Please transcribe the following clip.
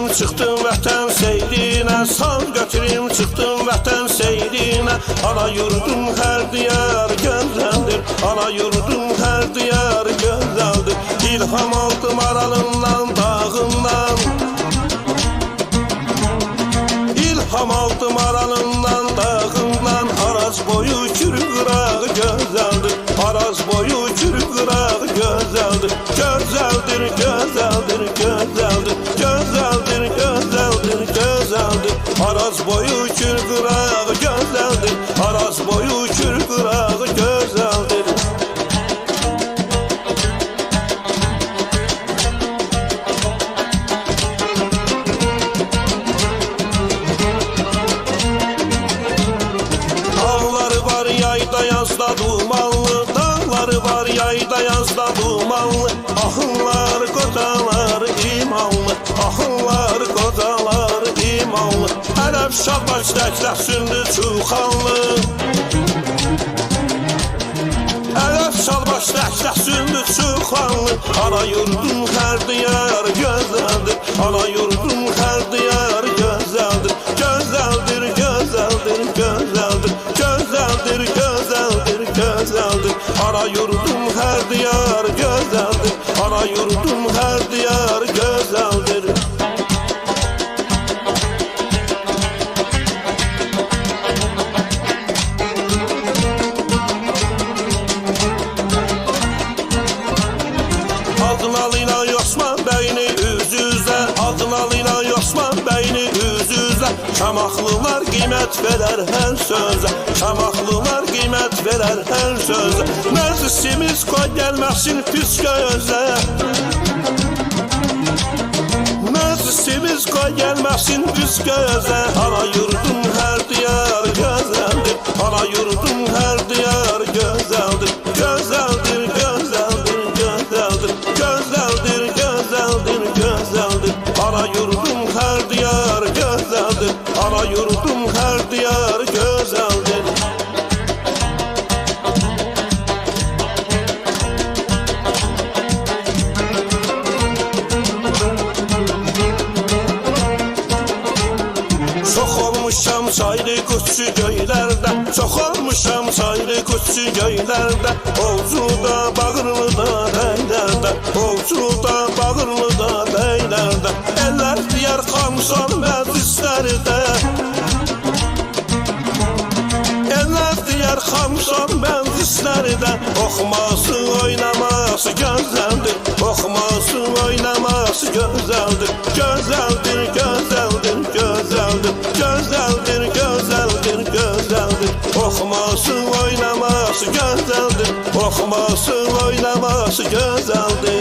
götürüm çıktım vətən seyrinə, saz götürüm çıktım vətən seyrinə. Ana yurdum hər diyar gözəldir, ana yurdum hər diyar gözəldir. İlham aldım aralından, dağından, İlham aldım aralından, dağından. Araz boyu çürük qıraq gözəldir, Araz boyu çürük qıraq gözəldir. Gözəldir, gözəldir, gözəldir, gözəldir, gözəldir, gözəldir. Araz boyu çürük qıraq gözəldir, Araz boyu çürük qıraq gözəldir. Dağları var yayda yazda dumanlı, dağları var yayda yazda dumanlı. Ahınlar qocalar imanlı, ahınlar qocalar imanlı. Ərəb şahbaş təklə sündü çuxanlı, Ərəb şahbaş təklə sündü çuxanlı. Ana yurdum hər diyar gözəldir, ana yurdum hər diyar gözəldir. Gözəldir, gözəldir, gözəldir, gözəldir, gözəldir, gözəldir. Ana yurdum hər diyar gözəldir, ana yurdum hər diyar gözəldir. Adnalıyla Osman bəyni üz-üzə, Adnalıyla Osman bəyni üz-üzə. Şamaxlılar qiymət verər hər sözə, Şamaxlılar qiymət verər hər sözə. Məclisimiz qoy gəlməsin pis gözə, Məclisimiz qoy gəlməsin pis gözə. Ana yurdum hər diyar gözəldir, ana yurdum hər diyar gözəldir. Gözəldir, gözəldir, gözəldir, gözəldir, gözəldir, gözəldir. Ana yurdum hər diyar gözəldir, ana yurdum hər diyar gözəldir. Çox olmuşam çaylı qutçu göylərdə, çox olmuşam çaylı qutçu göylərdə. Ovcuda, bağırlıda, bəylərdə, ovcuda, bağırlıda, bəylərdə. Eller diyar xamsan məclislərdə, eller diyar xamsan məclislərdə. Oxuması, oynaması gözəldir, oxuması, oynaması gözəldir. Gözəldir, gözəldir, gözəldir, gözəldir, gözəldir, gözəldir. Oxuması, oynaması gözəldir, oxuması, oynaması gözəldir.